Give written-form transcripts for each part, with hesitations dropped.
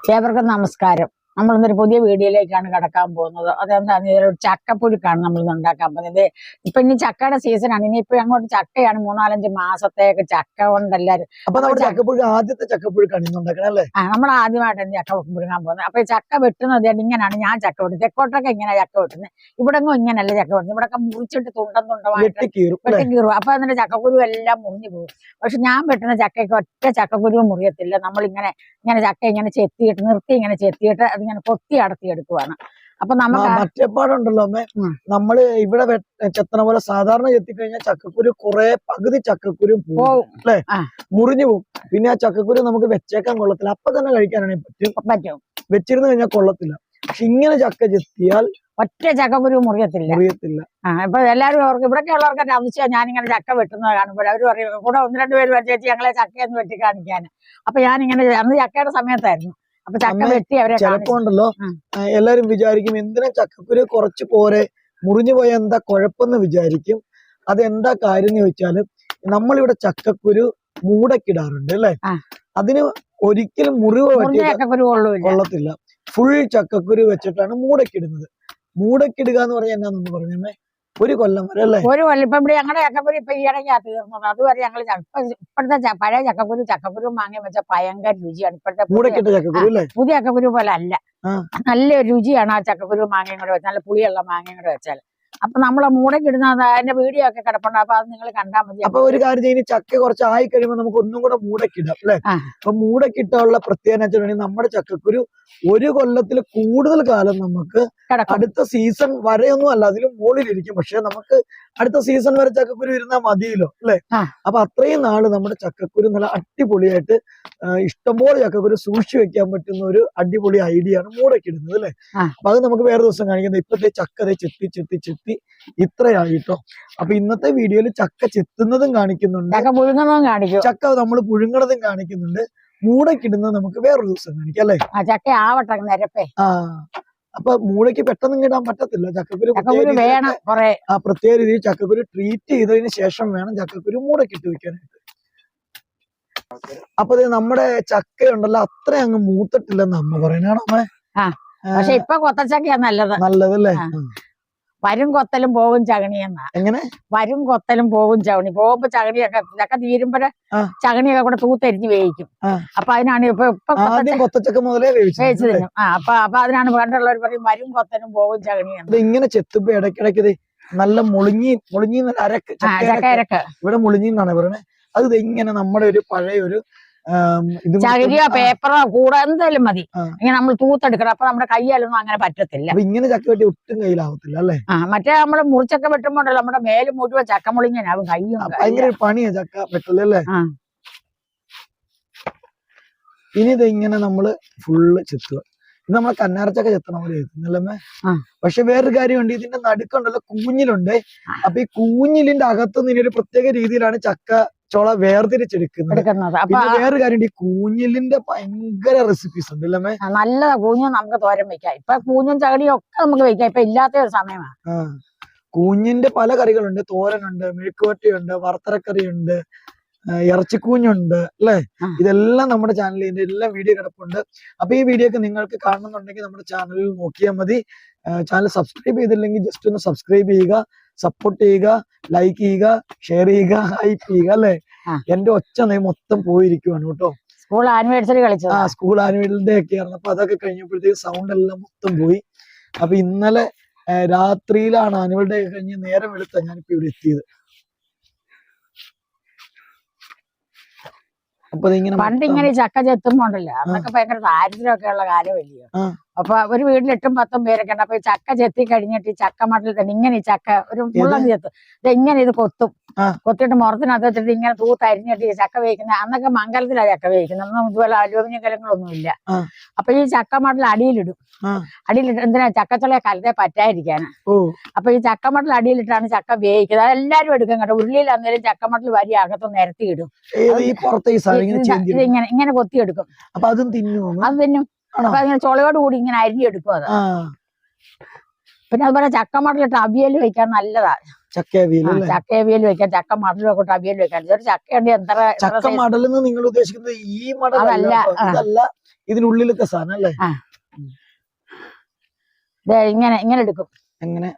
ഏവർക്കും നമസ്കാരം. നമ്മൾ ഇന്നൊരു പുതിയ വീഡിയോയിലേക്കാണ് കടക്കാൻ പോകുന്നത്. അതെന്താന്ന് ഒരു ചക്കപ്പുഴുക്കാണ് നമ്മൾ ഉണ്ടാക്കാൻ പോകുന്നത്. ഇപ്പൊ ഇനി ചക്കയുടെ സീസണാണ്. ഇനിയിപ്പോ അങ്ങോട്ട് ചക്കയാണ്. 3-4 മാസത്തേക്ക് ചക്ക കൊണ്ട് എല്ലാവരും. അപ്പൊ നമ്മുടെ ചക്കപ്പുഴുക്ക് ആദ്യത്തെ ചക്കപ്പുഴുക്കാണ് ഇന്ന് ഉണ്ടാക്കണം അല്ലേ? നമ്മൾ ആദ്യമായിട്ടാണ് ചക്ക പുഴുങ്ങാൻ പോകുന്നത്. അപ്പൊ ഈ ചക്ക വെട്ടുന്നത് ഇങ്ങനെയാണ് ഞാൻ ചക്ക വെട്ടുന്നത്. തെക്കോട്ടൊക്കെ ഇങ്ങനെ ചക്ക വെട്ടുന്നത്. ഇവിടെങ്ങും ഇങ്ങനെയല്ല ചക്ക വെട്ടുന്നത്. ഇവിടെയൊക്കെ മുറിച്ചിട്ട് തുണ്ടമായിട്ട് വെട്ടിക്കീറും. അപ്പൊ അതിന്റെ ചക്കക്കുരു എല്ലാം മുറിഞ്ഞു പോകും. പക്ഷെ ഞാൻ വെട്ടുന്ന ചക്കയ്ക്ക് ഒറ്റ ചക്കക്കുരുവും മുറിയത്തില്ല. നമ്മളിങ്ങനെ ചക്ക ഇങ്ങനെ ചെത്തിയിട്ട് നിർത്തി ഇങ്ങനെ ചെത്തിയിട്ട് അതിങ്ങനെ കൊത്തി അടത്തിയെടുക്കുവാണ്. അപ്പൊ നമുക്ക് മറ്റേപ്പാടുണ്ടല്ലോ അമ്മേ, നമ്മള് ഇവിടെ ചെത്തണ പോലെ സാധാരണ ചെത്തിക്കഴിഞ്ഞാൽ ചക്കക്കുരു പകുതി ചക്കക്കുരു പോവും അല്ലെ, മുറിഞ്ഞു പോകും. പിന്നെ ആ ചക്കക്കുരു നമുക്ക് വെച്ചേക്കാൻ കൊള്ളത്തില്ല. അപ്പൊ തന്നെ കഴിക്കാനാണെങ്കിൽ പറ്റും. വെച്ചിരുന്നു കഴിഞ്ഞാൽ കൊള്ളത്തില്ല. പക്ഷെ ഇങ്ങനെ ചക്ക ചെത്തിയാൽ ഒറ്റ ചക്കക്കുരു മുറിയത്തില്ല. ഇപ്പൊ എല്ലാവരും അവർക്ക് ഇവിടൊക്കെ ഉള്ളവർക്ക് അതിശയം ഞാനിങ്ങനെ ചക്ക വെട്ടുന്നത് കാണുമ്പോൾ അവർ പറയും കൂടെ 1-2 പേര് ചേച്ചി ഞങ്ങളെ ചക്കയൊന്ന് വെട്ടി കാണിക്കാൻ. അപ്പൊ ഞാനിങ്ങനെ അന്ന് ചക്കയുടെ സമയത്തായിരുന്നു. അപ്പൊ ചക്ക വെട്ടി അവരെ ചിലപ്പോ ഉണ്ടല്ലോ എല്ലാരും വിചാരിക്കും എന്തിനാ ചക്കക്കുരു കുറച്ച് പോരെ, മുറിഞ്ഞു പോയ എന്താ കുഴപ്പമെന്ന് വിചാരിക്കും. അതെന്താ കാര്യം എന്ന് ചോദിച്ചാല് നമ്മളിവിടെ ചക്കക്കുരു മൂടക്കിടാറുണ്ട് അല്ലെ. അതിന് ഒരിക്കലും മുറിവ് കൊള്ളത്തില്ല. ഫുൾ ചക്കക്കുരു വെച്ചിട്ടാണ് മൂടക്കിടുന്നത്. മൂടക്കിടുക എന്ന് പറഞ്ഞാൽ എന്നാന്ന് പറഞ്ഞേ, ഒരു കൊല്ലം വരെ അല്ലേ? ഒരു കൊല്ലം. ഇപ്പൊ ഇവിടെ ഞങ്ങളുടെ ചക്കക്കുരു ഇപ്പൊ ഈയിടയ്ക്കാ തീർന്നത്. അതുവരെ ഞങ്ങൾ ഇപ്പോഴത്തെ പഴയ ചക്കക്കുരു മാങ്ങ വെച്ച ഭയങ്കര രുചിയാണ്. ഇപ്പോഴത്തെ മൂടക്കിട്ട ചക്കക്കുരു അല്ലേ? പുതിയ ചക്കക്കുരു പോലെ അല്ല, നല്ല രുചിയാണ് ആ ചക്കക്കുരു മാങ്ങയും കൂടെ വെച്ചാൽ, നല്ല പുളിയുള്ള മാങ്ങയും കൂടെ വെച്ചാൽ. അപ്പൊ നമ്മളെ മൂടക്കിടുന്നത് അതിന്റെ വീഡിയോ ഒക്കെ കിടപ്പുണ്ട്. അപ്പൊ അത് നിങ്ങൾ കണ്ടാൽ മതി. അപ്പൊ ഒരു കാര്യം ചെയ്യുന്ന ചക്ക കുറച്ച് ആയി കഴിയുമ്പോൾ നമുക്ക് ഒന്നും കൂടെ മൂടക്കിടാം അല്ലെ. അപ്പൊ മൂടക്കിട്ടുള്ള പ്രത്യേകത നമ്മുടെ ചക്കക്കുരു ഒരു കൊല്ലത്തിൽ കൂടുതൽ കാലം നമുക്ക് അടുത്ത സീസൺ വരെയൊന്നും അല്ല, അതിലും മുകളിലിരിക്കും. പക്ഷെ നമുക്ക് അടുത്ത സീസൺ വരെ ചക്കക്കുരു ഇരുന്നാൽ മതിയല്ലോ അല്ലെ. അപ്പൊ അത്രയും നാള് നമ്മുടെ ചക്കക്കുരു നല്ല അടിപൊളിയായിട്ട് ഇഷ്ടംപോലെ ചക്കക്കുരു സൂക്ഷിച്ചു വെക്കാൻ പറ്റുന്ന ഒരു അടിപൊളി ഐഡിയ ആണ് മൂടക്കിടുന്നത് അല്ലെ. അപ്പൊ അത് നമുക്ക് വേറെ ദിവസം കാണിക്കുന്നത്. ഇപ്പത്തെ ചക്ക ചെത്തി ഇത്രയായിട്ടോ. അപ്പൊ ഇന്നത്തെ വീഡിയോയിൽ ചക്ക ചെത്തുന്നതും കാണിക്കുന്നുണ്ട്, ചക്ക നമ്മൾ പുഴുങ്ങണതും കാണിക്കുന്നുണ്ട്. മൂടക്കിടുന്നത് നമുക്ക് വേറൊരു ദിവസം കാണിക്കാം അല്ലെ. ചക്ക ആവട്ടെ നിരപ്പേ. അപ്പൊ മൂടയ്ക്ക് പെട്ടെന്ന് ഇടാൻ പറ്റത്തില്ല. ചക്കക്കുരു പ്രത്യേക രീതിയിൽ ചക്കക്കുരു ട്രീറ്റ് ചെയ്തതിന് ശേഷം വേണം ചക്കക്കുരു മൂടക്കിട്ട് വെക്കാനായിട്ട്. അപ്പൊ നമ്മുടെ ചക്ക ഉണ്ടല്ലോ അത്ര അങ്ങ് മൂത്തിട്ടില്ലെന്ന് അമ്മ പറയുന്നതാണോ അമ്മ? പക്ഷെ ഇപ്പൊ കൊത്തച്ചക്കയാ നല്ലതല്ലേ. വരും കൊത്തലും പോകും ചകണിയെന്നാ. എങ്ങനെ വരും കൊത്തലും പോകും ചകണി. പോകുമ്പോ ചക്ക തീരുമ്പോഴേ ചകണിയൊക്കെ കൂടെ തൂത്തെരിഞ്ഞ് വേവിക്കും. അപ്പൊ അതിനാണ് ഇപ്പൊ കൊത്തച്ചക്ക മുതലേ വേവിച്ചു തരും. അപ്പൊ അതിനാണ് വേണ്ടുള്ളവർ പറയും വരും കൊത്തലും പോകും ചകണിയെന്ന്. ഇങ്ങനെ ചെത്തുമ്പോ ഇടയ്ക്കിടയ്ക്ക് നല്ല മുളിഞ്ഞി അരക്ക് ഇവിടെ മുളിഞ്ഞി എന്നാണ് പറയണേ. അത് ഇങ്ങനെ നമ്മുടെ ഒരു പഴയ ഒരു ചകിരിയോ പേപ്പറോ കൂടെ എന്തായാലും മതി. ഇങ്ങനെ നമ്മൾ തൂത്തെടുക്കണം. അപ്പൊ നമ്മുടെ കയ്യാലൊന്നും അങ്ങനെ പറ്റത്തില്ല. ഇങ്ങനെ ചക്ക വെട്ടി ഒട്ടും കയ്യിലാവത്തില്ല അല്ലേ. മറ്റേ നമ്മള് മുറിച്ചൊക്കെ വെട്ടുമ്പോണ്ടല്ലോ നമ്മുടെ മേല് മുഴുവൻ ചക്ക മുളിങ്ങനാവും. കയ്യും ഭയങ്കര പണിയാ ചക്ക വെട്ടല്ലേ. ഇനി ഇത് ഇങ്ങനെ നമ്മള് ഫുള്ള് ചെത്തുക. ഇത് നമ്മളെ കന്നാരച്ചക്ക ചെത്തണ പോലെ ചെത്തുന്നല്ലേ. പക്ഷെ വേറൊരു കാര്യമുണ്ട്, ഇതിന്റെ നടുക്കുണ്ടല്ലോ കൂഞ്ഞിലുണ്ട്. അപ്പൊ ഈ കൂഞ്ഞിലിന്റെ അകത്തുനിന്ന് ഇനി ഒരു പ്രത്യേക രീതിയിലാണ് ചക്ക ചോള വേർതിരിച്ചെടുക്കുന്നത്. വേറെ കാര്യം, ഈ കൂഞ്ഞിലിന്റെ ഭയങ്കര റെസിപ്പീസ് ഉണ്ട് അല്ലേ. നല്ലതാ കൂഞ്ഞ് നമുക്ക് തോരൻ വെക്കാം. ഇപ്പൊ കൂഞ്ഞും ചകടിയും ഒക്കെ നമുക്ക് വെക്കാം. ഇപ്പൊ ഇല്ലാത്ത ഒരു സമയമാണ്. കൂഞ്ഞിന്റെ പല കറികളുണ്ട്. തോരനുണ്ട്, മെഴുക്കുവരട്ടിയുണ്ട്, വറുത്തരക്കറിയുണ്ട്, ഇറച്ചിക്കൂഞ്ഞുണ്ട് അല്ലെ. ഇതെല്ലാം നമ്മുടെ ചാനലിൽ ഇതിന്റെ എല്ലാം വീഡിയോ കിടപ്പുണ്ട്. അപ്പൊ ഈ വീഡിയോ ഒക്കെ നിങ്ങൾക്ക് കാണണമെന്നുണ്ടെങ്കിൽ നമ്മുടെ ചാനലിൽ നോക്കിയാൽ മതി. ചാനൽ സബ്സ്ക്രൈബ് ചെയ്തില്ലെങ്കിൽ ജസ്റ്റ് ഒന്ന് സബ്സ്ക്രൈബ് ചെയ്യുക, സപ്പോർട്ട് ചെയ്യുക, ലൈക്ക് ചെയ്യുക, ഷെയർ ചെയ്യുക, ഹൈപ്പ് ചെയ്യുക അല്ലെ. എന്റെ ഒച്ച മൊത്തം പോയിരിക്കുവാണ് കേട്ടോ. സ്കൂൾ ആനിവേഴ്സറി കളിച്ചത്. സ്കൂൾ ആനിവേഴ്സറി ഒക്കെ ആയിരുന്നു. അപ്പൊ അതൊക്കെ കഴിഞ്ഞപ്പോഴത്തേക്ക് സൗണ്ട് എല്ലാം മൊത്തം പോയി. അപ്പൊ ഇന്നലെ രാത്രിയിലാണ് ആനുവൽ ഡേ ഒക്കെ കഴിഞ്ഞ് നേരം വെളുത്ത ഞാനിപ്പോ ഇവിടെ എത്തിയത്. പണ്ട് ഇങ്ങനെ ചക്ക ചെത്തുമ്പോണ്ടല്ലോ അന്നൊക്കെ ഭയങ്കര ദാരിദ്ര്യമൊക്കെ ഉള്ള കാലമല്ലയോ. അപ്പൊ ഒരു വീട്ടിൽ 8-10 പേരൊക്കെ ഉണ്ട്. അപ്പൊ ഈ ചക്ക ചെത്തി കഴിഞ്ഞിട്ട് ഈ ചക്ക മട്ടിൽ തന്നെ ഇങ്ങനെ ഈ ചക്ക ഒരു മുള്ളം ചെത്തും. ഇങ്ങനെ ഇത് കൊത്തും. കൊത്തിയിട്ട് മുറത്തിനകത്ത് വെച്ചിട്ട് ഇങ്ങനെ തൂത്തരിഞ്ഞിട്ട് ഈ ചക്ക വേവിക്കുന്നത്. അന്നൊക്കെ മംഗലത്തിലാണ് ചക്ക വേവിക്കുന്നത്. ഒന്നും ഇതുപോലെ അലൂമിനിയം കലങ്ങളൊന്നും ഇല്ല. അപ്പൊ ഈ ചക്ക മട്ടിൽ അടിയിലിടും. എന്തിനാ ചക്കച്ചുളയെ കലത്തെ പറ്റാതിരിക്കാന്. അപ്പൊ ഈ ചക്കമട്ടിൽ അടിയിലിട്ടാണ് ചക്ക വേവിക്കുന്നത്. അതെല്ലാരും എടുക്കും കേട്ടോ. ഉരുളിയിൽ അന്നേരം ചക്കമട്ടിൽ വരി അകത്ത് നിരത്തിയിടും. ഇങ്ങനെ കൊത്തിയെടുക്കും. അത് തിന്നും. അപ്പൊ അതിങ്ങനെ ചുളയോട് കൂടി ഇങ്ങനെ അരിഞ്ഞെടുക്കും അത്. പിന്നെ അതുപോലെ ചക്കമടലിട്ട് അവിയൽ വെക്കാൻ നല്ലതാ. ചക്കയവിയൽ വെക്കാൻ, ചക്ക മടലൊക്കെ ഇട്ട് അവിയൽ വെക്കാൻ. ഒരു ചക്കയുണ്ട്. ചക്ക മടൽ നിങ്ങൾ ഉദ്ദേശിക്കുന്നത് ഈ മടൽ അതല്ല, ഇതിനുള്ളിലത്തെ സാധനം അല്ലേ? ഇങ്ങനെ ഇങ്ങനെ എടുക്കും. എങ്ങനെ?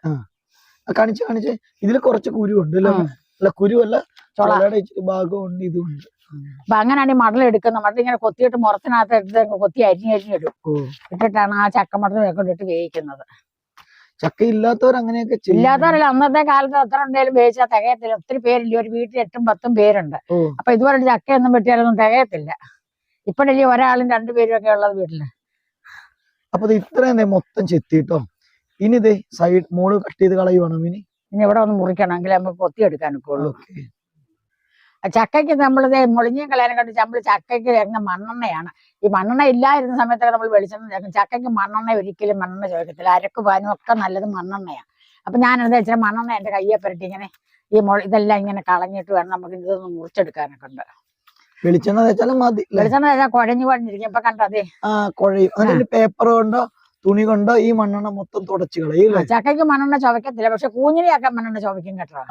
കാണിച്ച് ഇതില് കുറച്ച് കുരുണ്ട് അല്ലേ? അല്ല കുരുവല്ല, ചൊളയുടെ ഇച്ചിരി ഭാഗമുണ്ട്, ഇതുണ്ട്. അപ്പൊ അങ്ങനെയാണ് ഈ മടൽ എടുക്കുന്നത്. മടൽ ഇങ്ങനെ കൊത്തിയിട്ട് മുറത്തിനകത്ത് എടുത്ത് കൊത്തി അരിഞ്ഞിടും. ഇട്ടിട്ടാണ് ആ ചക്കമടൽ ഇട്ട് വേവിക്കുന്നത്. ചക്ക ഇല്ലാത്തവർ അങ്ങനെയൊക്കെ ഇല്ലാത്തവരല്ല, അന്നത്തെ കാലത്ത് എത്ര ഉണ്ടെങ്കിലും വേവിച്ചാൽ തികയത്തില്ല. ഒത്തിരി പേരില്ല, ഒരു വീട്ടിൽ 8ഉം 10ഉം പേരുണ്ട്. അപ്പൊ ഇതുപോലെ ചക്കയൊന്നും വെട്ടിയാലൊന്നും തികയത്തില്ല. ഇപ്പഴല്ലേ ഒരാളും 2 പേരും ഒക്കെ ഉള്ളത് വീട്ടില്. അപ്പൊ ഇത്രയും മൊത്തം ചെത്തിട്ടോ, ഇനി ഇതേ സൈഡ് മോള് കട്ട് ചെയ്ത് കളയുവാണോ? ഇനി ഇവിടെ ഒന്ന് മുറിക്കണമെങ്കിൽ നമുക്ക് കൊത്തിയെടുക്കാനൊക്കെ ഉള്ളൂ. ചക്കയ്ക്ക് നമ്മളിത് മുളിഞ്ഞും കളയാനും കണ്ട് നമ്മൾ ചക്കയ്ക്ക് ചേർക്കുന്ന മണ്ണെണ്ണയാണ്. ഈ മണ്ണെണ്ണ ഇല്ലായിരുന്ന സമയത്തൊക്കെ നമ്മൾ വെളിച്ചെണ്ണ ചേർക്കും. ചക്കയ്ക്ക് മണ്ണെണ്ണ ഒരിക്കലും മണ്ണെണ്ണ ചോദിക്കത്തില്ല. അരക്ക് പാനും ഒക്കെ നല്ലത് മണ്ണെണ്ണയാണ്. അപ്പൊ ഞാനെന്താ വെച്ചാൽ മണ്ണെണ്ണ എന്റെ കയ്യെ പുരട്ടി ഇങ്ങനെ ഇതെല്ലാം ഇങ്ങനെ കളഞ്ഞിട്ട് വേണം നമുക്ക് ഇതൊന്ന് മുറിച്ചെടുക്കാനൊക്കെ ഉണ്ട്. വെളിച്ചെണ്ണ തേച്ചാലും മതി. വെളിച്ചെണ്ണ തേച്ചാൽ കുഴഞ്ഞിരിക്കും. ഇപ്പൊ കണ്ടതേ കുഴയും. പേപ്പർ കൊണ്ടോ തുണി കൊണ്ടോ ഈ മണ്ണെണ്ണ മൊത്തം തുടച്ചു കളയും. ചക്കയ്ക്ക് മണ്ണെണ്ണ ചുവക്കത്തില്ല, പക്ഷെ കൂഞ്ഞിനെയൊക്കെ മണ്ണെണ്ണ ചുവക്കും കേട്ടോ.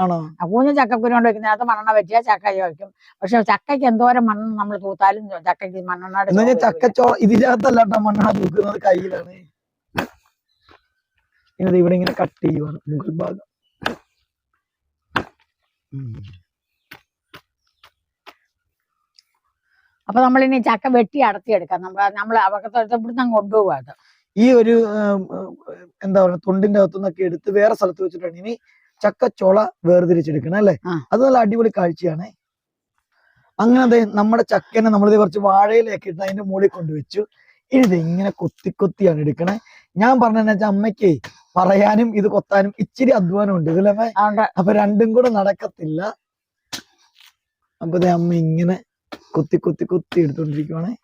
കൂഞ്ഞ് ചക്കക്കുരു കൊണ്ട് വെക്കുന്നതിനകത്ത് മണ്ണെണ്ണ പറ്റിയാൽ ചക്ക ചുവക്കും. പക്ഷെ ചക്കയ്ക്ക് എന്തോരം മണ്ണെണ്ണ നമ്മൾ തൂത്താലും ചക്കയ്ക്ക് മണ്ണെണ്ണ ചക്കച്ചോള ഇതിനകത്തല്ല മണ്ണെണ്ണ തൂക്കുന്നത്, കയ്യിലാണ്. ഇനി ഇവിടെ ഇങ്ങനെ കട്ട് ചെയ്യുവാണ് മുകൾ ഭാഗം. അപ്പൊ നമ്മളിനി ചക്ക വെട്ടി അടത്തിയെടുക്കാം. നമ്മൾ അവക്കത്തെ ഇവിടുന്ന് കൊണ്ടുപോകുക. അത് ഈ ഒരു എന്താ പറയുക, തൊണ്ടിന്റെ അകത്തുനിന്നൊക്കെ എടുത്ത് വേറെ സ്ഥലത്ത് വെച്ചിട്ടാണ് ഇനി ചക്കച്ചോള വേർതിരിച്ചെടുക്കണം അല്ലേ? അത് നല്ല അടിപൊളി കാഴ്ചയാണ്. അങ്ങനെ നമ്മുടെ ചക്കനെ നമ്മളിത് കുറച്ച് വാഴയിലൊക്കെ ഇട്ട് അതിന്റെ മുകളിൽ കൊണ്ടുവച്ചു. ഇനി ഇത് ഇങ്ങനെ കൊത്തിയാണ് എടുക്കണേ. ഞാൻ പറഞ്ഞതെന്ന് വെച്ചാൽ അമ്മയ്ക്ക് പറയാനും ഇത് കൊത്താനും ഇച്ചിരി അധ്വാനം ഉണ്ട് ഇതിലേ. അപ്പൊ രണ്ടും കൂടെ നടക്കത്തില്ല. അപ്പൊ അമ്മ ഇങ്ങനെ കൊത്തി എടുത്തോണ്ടിരിക്കുവാണേ.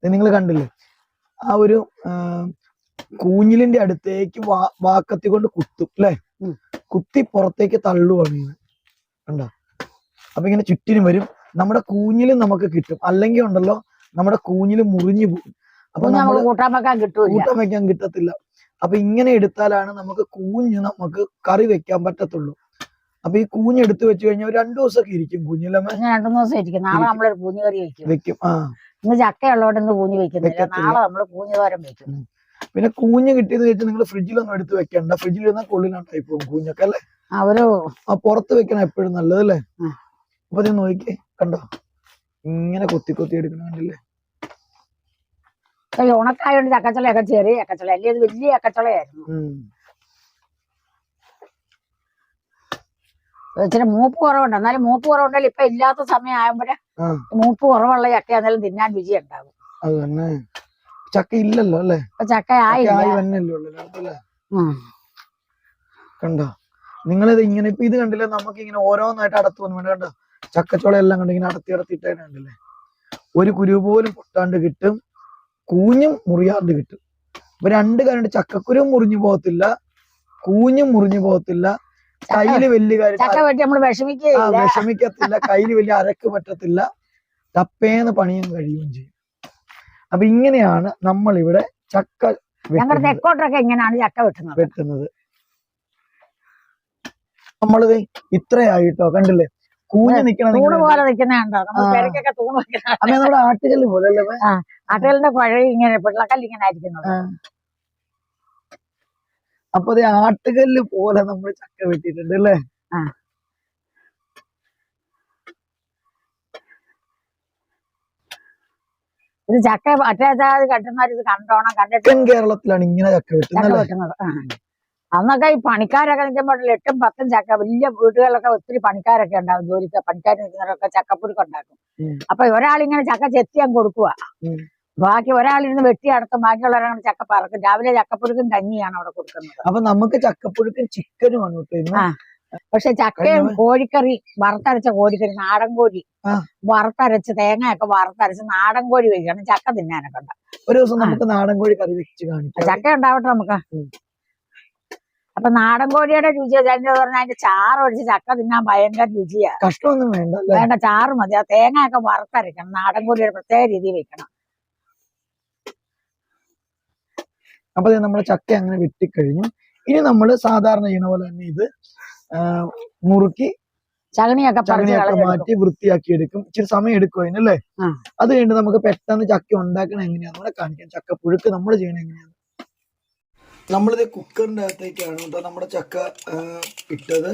നിങ്ങൾ കണ്ടില്ലേ, ആ ഒരു കൂഞ്ഞിലിന്റെ അടുത്തേക്ക് വാക്കത്തി കൊണ്ട് കുത്തും അല്ലെ? കുത്തി പുറത്തേക്ക് തള്ളുവാണ് ഇങ്ങനെ, കണ്ടോ? അപ്പൊ ഇങ്ങനെ ചുറ്റിനും വരും. നമ്മുടെ കൂഞ്ഞിലും നമുക്ക് കിട്ടും. അല്ലെങ്കിൽ ഉണ്ടല്ലോ നമ്മുടെ കൂഞ്ഞില് മുറിഞ്ഞു പോകും. അപ്പൊ നമ്മൾ കൂട്ടാൻ വെക്കാൻ കിട്ടത്തില്ല. അപ്പൊ ഇങ്ങനെ എടുത്താലാണ് നമുക്ക് നമുക്ക് കറി വെക്കാൻ പറ്റത്തുള്ളൂ. അപ്പൊ ഈ കൂഞ്ഞ് എടുത്തു വെച്ച് കഴിഞ്ഞാൽ 2 ദിവസമൊക്കെ ഇരിക്കും. കൂഞ്ഞിലമ്മ 2 ദിവസം ഇരിക്കും. നാളെ നമ്മളൊരു കൂഞ്ഞ് കറി വെക്കും. ഇന്ന് ചക്ക ഉള്ളതുകൊണ്ട് ഇന്ന് കൂഞ്ഞ് വെക്കുന്നില്ല, നാളെ നമ്മള് കൂഞ്ഞ് തോരൻ വെക്കും. പിന്നെ കൂഞ്ഞ് കിട്ടിയെന്ന് വെച്ചാൽ നിങ്ങൾ ഫ്രിഡ്ജിലൊന്നും എടുത്ത് വെക്കണ്ട. ഫ്രിഡ്ജിൽ ഇരുന്നാൽ കൊള്ളിനാണ്ടായി പോകും കൂഞ്ഞൊക്കെ അല്ലേ? പുറത്ത് വെക്കണം എപ്പോഴും നല്ലതല്ലേ? അപ്പൊ ഇത് നോക്കിക്കേ, കണ്ടോ? ഇങ്ങനെ കൊത്തി എടുക്കണം, കണ്ടില്ലേ? ഉണക്കായോണ്ട് ചക്കച്ചുളയൊക്കെ ചെറിയ ചക്കച്ചുള അല്ലേ, ഇത് വലിയ ചക്കച്ചുളയായിരുന്നു. ഇച്ചിരി മൂപ്പ് കുറവുണ്ട്. എന്നാലും മൂപ്പ് കുറവുണ്ടെങ്കിൽ ഇപ്പൊ ഇല്ലാത്ത സമയം ആകുമ്പോഴേ മൂപ്പ് കുറവുള്ള ചക്ക എന്നാലും തിന്നാൻ രുചി ഉണ്ടാവും. അത് തന്നെ. ചക്ക ഇല്ലല്ലോ അല്ലേ? ചക്ക കണ്ടോ നിങ്ങളിത് ഇങ്ങനെ? ഇപ്പൊ ഇത് കണ്ടില്ലേ, നമുക്ക് ഇങ്ങനെ ഓരോന്നായിട്ട് അടത്ത് വന്നു വേണ്ട. കണ്ടോ ചക്കച്ചോള എല്ലാം കണ്ട് ഇങ്ങനെ അടത്തിയിട്ടേ കണ്ടില്ലേ? ഒരു കുരു പോലും പൊട്ടാണ്ട് കിട്ടും, കൂഞ്ഞും മുറിയാണ്ട് കിട്ടും. അപ്പൊ 2 കാര്യം, ചക്കക്കുരും മുറിഞ്ഞു പോകത്തില്ല, കൂഞ്ഞും മുറിഞ്ഞു പോകത്തില്ല, കയ്യില് വലിയ കാര്യം വിഷമിക്കത്തില്ല, കയ്യില് വലിയ അരക്ക് പറ്റത്തില്ല, ടപ്പേന്ന് പണിയും കഴിയുകയും ചെയ്യും. അപ്പൊ ഇങ്ങനെയാണ് നമ്മൾ ഇവിടെ ചക്ക വെട്ടുന്നത്. നമ്മളിത് ഇത്രയായിട്ടോ, കണ്ടില്ലേ? കൂഞ്ഞ് നിക്കണം പോലെ അമ്മ നമ്മുടെ ആട്ടുകല്ല് പോലെ അല്ലേ? ആട്ടുകല്ലിന്റെ കുഴ ഇങ്ങനെ പിള്ളക്കല്ല് ഇങ്ങനെ ആയിരിക്കുന്നത്. അപ്പൊ ആട്ടുകല്ല് പോലെ നമ്മൾ ചക്ക വെട്ടിയിട്ടുണ്ട് അല്ലേ? ഇത് ചക്ക മറ്റേജാതി കട്ടുന്നവർ ഇത് കണ്ടോണം, കണ്ടിട്ട് കേരളത്തിലാണ് ഇങ്ങനെ ചക്ക വെട്ടുന്നത്. അന്നൊക്കെ ഈ പണിക്കാരൊക്കെ നിൽക്കുമ്പോൾ 8ഉം 10ഉം ചക്ക, വലിയ വീടുകളിലൊക്കെ ഒത്തിരി പണിക്കാരൊക്കെ ഉണ്ടാവും. ജോലിക്ക് പണിക്കാർ നിൽക്കുന്നവരൊക്കെ ചക്കപ്പുരുക്ക് ഉണ്ടാക്കും. അപ്പൊ ഒരാളിങ്ങനെ ചക്ക ചെത്തിയാൻ കൊടുക്കുക, ബാക്കി ഒരാളിരുന്ന് വെട്ടി അടത്തും, ബാക്കിയുള്ളവരാണ് ചക്ക പറക്കും. രാവിലെ ചക്കപ്പുരുക്കും കഞ്ഞിയാണ് അവിടെ കൊടുക്കുന്നത്. അപ്പൊ നമുക്ക് ചക്കപ്പുരുക്കും ചിക്കനുമാണ് കിട്ടുന്നത്. പക്ഷെ ചക്കയും കോഴിക്കറി, വറുത്തരച്ച കോഴിക്കറി, നാടൻ കോഴി വറുത്തരച്ച്, തേങ്ങയൊക്കെ വറുത്തരച്ച് നാടൻ കോഴി വെക്കണം ചക്ക തിന്നാനൊക്കെ ഉണ്ട്. ഒരു ദിവസം നമുക്ക് നാടൻ കോഴി കറി വെച്ച് കാണിക്കാം. ചക്ക ഉണ്ടാവട്ടെ നമുക്ക്. അപ്പൊ നാടൻ കോഴിയുടെ രുചി പറഞ്ഞാൽ അതിന്റെ ചാറ് ഒഴിച്ച് ചക്ക തിന്നാൻ ഭയങ്കര രുചിയാ. കഷ്ടമൊന്നും വേണ്ട, ചാറ് മതി. ആ തേങ്ങയൊക്കെ വറുത്തരക്കണം, നാടൻ കോഴിയുടെ പ്രത്യേക രീതിയിൽ വെക്കണം. അപ്പൊ നമ്മൾ ചക്ക അങ്ങനെ വെട്ടിക്കഴിഞ്ഞു. ഇനി നമ്മൾ സാധാരണ ചെയ്യണ പോലെ തന്നെ ഇത് മുറുക്കി ചകണിയൊക്കെ മാറ്റി വൃത്തിയാക്കി എടുക്കും. ഇച്ചിരി സമയം എടുക്കും അതിനല്ലേ. അത് കഴിഞ്ഞ് നമുക്ക് പെട്ടെന്ന് ചക്ക ഉണ്ടാക്കണ എങ്ങനെയാന്ന് നമ്മളെ കാണിക്കാം. ചക്ക പുഴുക്ക് നമ്മൾ ചെയ്യണ എങ്ങനെയാണ്. നമ്മളിത് കുക്കറിന്റെ അകത്തേക്കാണ് കേട്ടോ നമ്മുടെ ചക്ക ഇട്ടത്.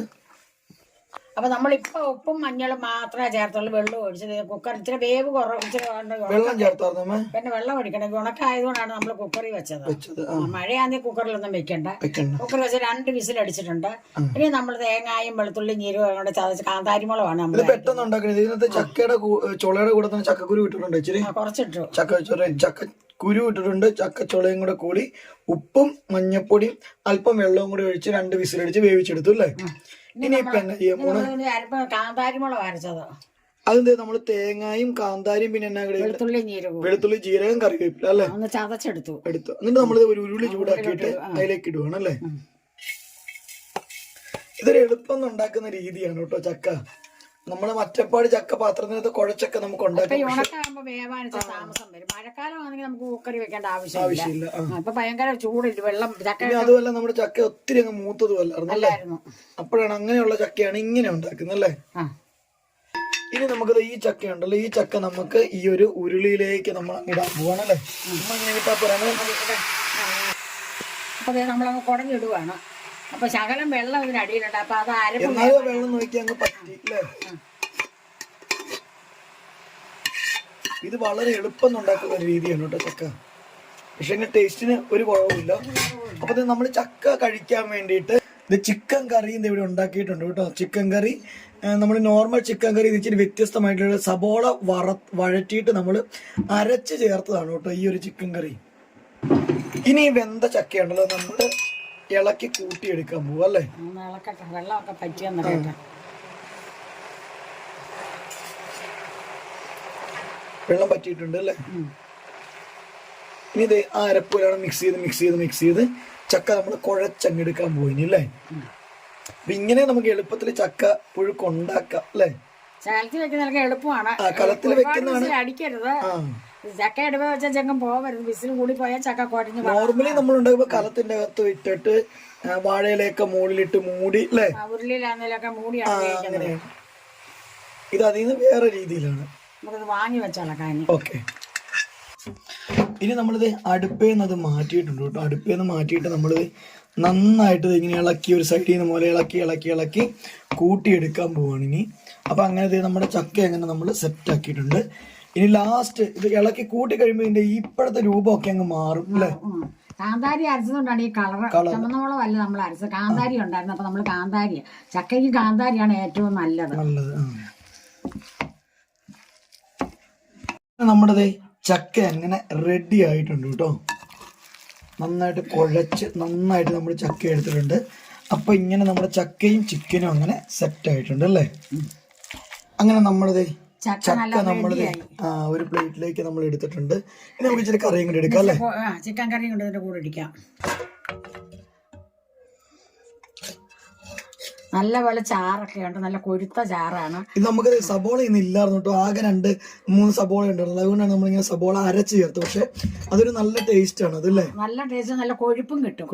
അപ്പൊ നമ്മളിപ്പോ ഉപ്പും മഞ്ഞളും മാത്രമേ ചേർത്തുള്ളൂ. വെള്ളം ഒഴിച്ചത് കുക്കർ ഇച്ചിരി വേവ് ഇച്ചിരി വെള്ളം ചേർത്താർന്നമ്മേ. പിന്നെ വെള്ളം ഒഴിക്കണം. ഉണക്കായതുകൊണ്ടാണ് നമ്മൾ കുക്കറിൽ വെച്ചത്. മഴയാണെങ്കിൽ കുക്കറിലൊന്നും വെക്കണ്ട. കുക്കറിൽ വെച്ച് 2 വിസിൽ അടിച്ചിട്ടുണ്ട്. ഇനി നമ്മൾ തേങ്ങായും വെളുത്തുള്ളി ജീരകം കൂടെ ചതച്ച് കാന്താരിമുളകാണ് നമ്മൾ പെട്ടെന്ന് ഉണ്ടാക്കുന്നത്. ഇതിനകത്ത് ചക്കയുടെ ചുളയുടെ കൂടെ തന്നെ ചക്കക്കുരു ഇട്ടിട്ടുണ്ട്. ഇച്ചിരി കുറച്ചിട്ടു ചക്ക കുരു ഇട്ടിട്ടുണ്ട്. ചക്കച്ചുളയും കൂടെ കൂടി ഉപ്പും മഞ്ഞപ്പൊടിയും അല്പം വെള്ളവും കൂടി ഒഴിച്ച് 2 വിസിലടിച്ച് വേവിച്ചെടുത്തു അല്ലേ. ഇനിയിപ്പോ എന്നാ ചെയ്യാൻ പോണ? കാന്താരിമുളക് അരച്ചത്. അതെന്താ നമ്മള് തേങ്ങായും കാന്താരിയും പിന്നെ എന്നാ വെളുത്തുള്ളി ജീരകം കറിവേപ്പില അല്ലേ ചതച്ചെടുത്തു. എന്നിട്ട് നമ്മള് ഒരു ഉരുളി ചൂടാക്കിയിട്ട് അതിലേക്ക് ഇടുവാണ് അല്ലേ. ഇതൊരു എളുപ്പം ഉണ്ടാക്കുന്ന രീതിയാണ് കേട്ടോ ചക്ക. നമ്മള് മറ്റപ്പാട് ചക്ക പാത്രത്തിനകത്ത് കുഴച്ചൊക്കെ നമുക്ക് ഉണ്ടാക്കാം. ഉണക്കാകുമ്പോ വേവാനിച്ച താമസം വരും. മഴക്കാലം ആണെങ്കിൽ നമുക്ക് കുക്കറി വെക്കേണ്ട ആവശ്യമില്ല. ഇപ്പൊ ഭയങ്കര ചൂടില്ല വെള്ളം. അതുമല്ല നമ്മുടെ ചക്ക ഒത്തിരി അങ്ങ് മൂത്തതുമല്ലായിരുന്നു. അപ്പോഴാണ് അങ്ങനെയുള്ള ചക്കയാണ് ഇങ്ങനെ ഉണ്ടാക്കുന്നത് അല്ലേ. ഇനി നമുക്കത് ഈ ചക്ക ഉണ്ടല്ലോ, ഈ ചക്ക നമുക്ക് ഈ ഒരു ഉരുളിയിലേക്ക് നമ്മൾ ഇടാൻ പോവാണല്ലേ. ഇങ്ങനെ ഇട്ടാ പോരാണ്. അപ്പൊ നമ്മളങ്ങ് കുടഞ്ഞിടുവാണ്. അപ്പൊ ശകലം വെള്ളം ഇതിനടിയിലുണ്ട്. അപ്പൊ അത് വെള്ളം നോക്കി അങ്ങ് പറ്റി അല്ലേ. ഇത് വളരെ എളുപ്പം ഉണ്ടാക്കുന്ന ഒരു രീതിയാണ് കേട്ടോ ചക്ക. പക്ഷെ ടേസ്റ്റിന് ഒരു കുറവുമില്ല. അപ്പൊ നമ്മൾ ചക്ക കഴിക്കാൻ വേണ്ടിയിട്ട് ഇത് ചിക്കൻ കറി ഇവിടെ ഉണ്ടാക്കിയിട്ടുണ്ട് കേട്ടോ. ചിക്കൻ കറി നമ്മൾ നോർമൽ ചിക്കൻ കറി ഇച്ചിരി വ്യത്യസ്തമായിട്ടുള്ള സബോള വഴറ്റിയിട്ട് നമ്മൾ അരച്ച് ചേർത്തതാണ് കേട്ടോ ഈ ഒരു ചിക്കൻ കറി. ഇനി വെന്ത ചക്കയുണ്ടല്ലോ നമ്മള് ഇളക്കി കൂട്ടിയെടുക്കാൻ പോവാ അല്ലേ. വെള്ളമൊക്കെ പറ്റിയെന്ന് വെള്ളം പറ്റിയിട്ടുണ്ട് അല്ലേ. ഇനി ഇത് ആ അരപ്പൂരാണ് മിക്സ് ചെയ്ത് ചക്ക നമ്മൾ കുഴച്ചങ്ങെടുക്കാൻ പോയിനി അല്ലേ. അപ്പൊ ഇങ്ങനെ നമുക്ക് എളുപ്പത്തിൽ ചക്ക പുഴുക്കുണ്ടാക്കാം അല്ലേ. കലത്തിൽ വെക്കുന്ന എളുപ്പമാണ്. കലത്തിൽ വെക്കുന്നതാണ്. അടിക്കരുത്. ചക്ക എടുപ്പ വെച്ചാൽ ചക്കം പോകരുത്. വിസിൽ കൂടി പോയാൽ ചക്ക കുഴഞ്ഞു. നോർമലി നമ്മൾ ഉണ്ടാക്കുമ്പോ കലത്തിന്റെ അകത്ത് ഇട്ടിട്ട് വാഴയിലൊക്കെ മുകളിലിട്ട് മൂടി അല്ലേ. ഉരുളിയിലാന്നേലൊക്കെ മൂടിയാണ്. അങ്ങനെയാണ്. ഇത് അതിൽ നിന്ന് വേറെ രീതിയിലാണ്. നമുക്കത് വാങ്ങി വെച്ചാൽ ഓക്കെ. ഇനി നമ്മളിത് അടുപ്പേന്ന് അത് മാറ്റിയിട്ടുണ്ട് കേട്ടോ. അടുപ്പേന്ന് മാറ്റിയിട്ട് നമ്മളിത് നന്നായിട്ട് ഇങ്ങനെ ഇളക്കി ഒരു സൈഡിൽ നിന്ന് പോലെ ഇളക്കി കൂട്ടിയെടുക്കാൻ പോവാണ് ഇനി. അപ്പൊ അങ്ങനെ നമ്മുടെ ചക്ക അങ്ങനെ നമ്മൾ സെറ്റ് ആക്കിയിട്ടുണ്ട്. ഇനി ലാസ്റ്റ് ഇത് ഇളക്കി കൂട്ടി കഴിയുമ്പോൾ ഇതിന്റെ ഇപ്പോഴത്തെ രൂപമൊക്കെ അങ്ങ് മാറും അല്ലേ. കാന്താരി അരച്ചതുകൊണ്ടാണ് ഈ കളർ. ചുമന്നോളമല്ല നമ്മൾ അരച്ചത്. കാന്താരി ഉണ്ടായിരുന്നു. അപ്പൊ നമ്മൾ കാന്താരി ചക്കയ്ക്ക് കാന്താരിയാണ് ഏറ്റവും നല്ലത്. നമ്മുടെ ചക്ക അങ്ങനെ റെഡി ആയിട്ടുണ്ട് കേട്ടോ. നന്നായിട്ട് കുഴച്ച് നന്നായിട്ട് നമ്മൾ ചക്ക എടുത്തിട്ടുണ്ട്. അപ്പൊ ഇങ്ങനെ നമ്മുടെ ചക്കയും ചിക്കനും അങ്ങനെ സെറ്റ് ആയിട്ടുണ്ട് അല്ലേ. അങ്ങനെ നമ്മളത് ചക്ക നമ്മളത് ഒരു പ്ലേറ്റിലേക്ക് നമ്മൾ എടുത്തിട്ടുണ്ട്. ഇനി നമുക്ക് ഇച്ചിരി കറിയും കൂടി എടുക്കാം അല്ലേ. ചിക്കൻ കറിയും കൊണ്ട് ഇതിന്റെ കൂടെ ഇടിക്കാം. നല്ലപോലെ ചാറൊക്കെ ഉണ്ട്. നല്ല കൊഴുത്ത ചാറാണ് ഇത്. നമുക്ക് സബോള ഇന്ന് ഇല്ലായിരുന്നു കേട്ടോ. ആകെ 2-3 സബോള ഉണ്ടായിരുന്നു. അതുകൊണ്ടാണ് നമ്മളിങ്ങനെ സബോള അരച്ച് ചേർത്ത്. പക്ഷെ അതൊരു നല്ല ടേസ്റ്റ് ആണ് അതല്ലേ. നല്ല ടേസ്റ്റ്, നല്ല കൊഴുപ്പും കിട്ടും.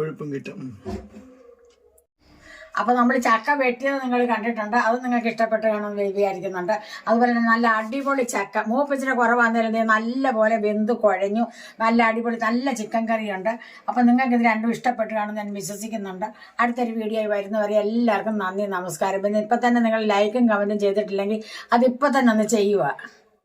അപ്പൊ നമ്മൾ ചക്ക വെട്ടിയത് നിങ്ങൾ കണ്ടിട്ടുണ്ട്. അത് നിങ്ങൾക്ക് ഇഷ്ടപ്പെട്ട് കാണുമെന്ന് വിചാരിക്കുന്നുണ്ട്. അതുപോലെ തന്നെ നല്ല അടിപൊളി ചക്ക മൂപ്പിച്ചിട്ട് കുറവാന്നേരം നല്ല പോലെ വെന്ത് കുഴഞ്ഞു. നല്ല അടിപൊളി നല്ല ചിക്കൻ കറിയുണ്ട്. അപ്പൊ നിങ്ങൾക്ക് ഇത് രണ്ടും ഇഷ്ടപ്പെട്ട് കാണുമെന്ന് ഞാൻ വിശ്വസിക്കുന്നുണ്ട്. അടുത്തൊരു വീഡിയോ വരുന്നവരെ എല്ലാവർക്കും നന്ദി, നമസ്കാരം. പിന്നെ ഇപ്പൊ തന്നെ നിങ്ങൾ ലൈക്കും കമന്റും ചെയ്തിട്ടില്ലെങ്കിൽ അതിപ്പോ തന്നെ ഒന്ന് ചെയ്യുക.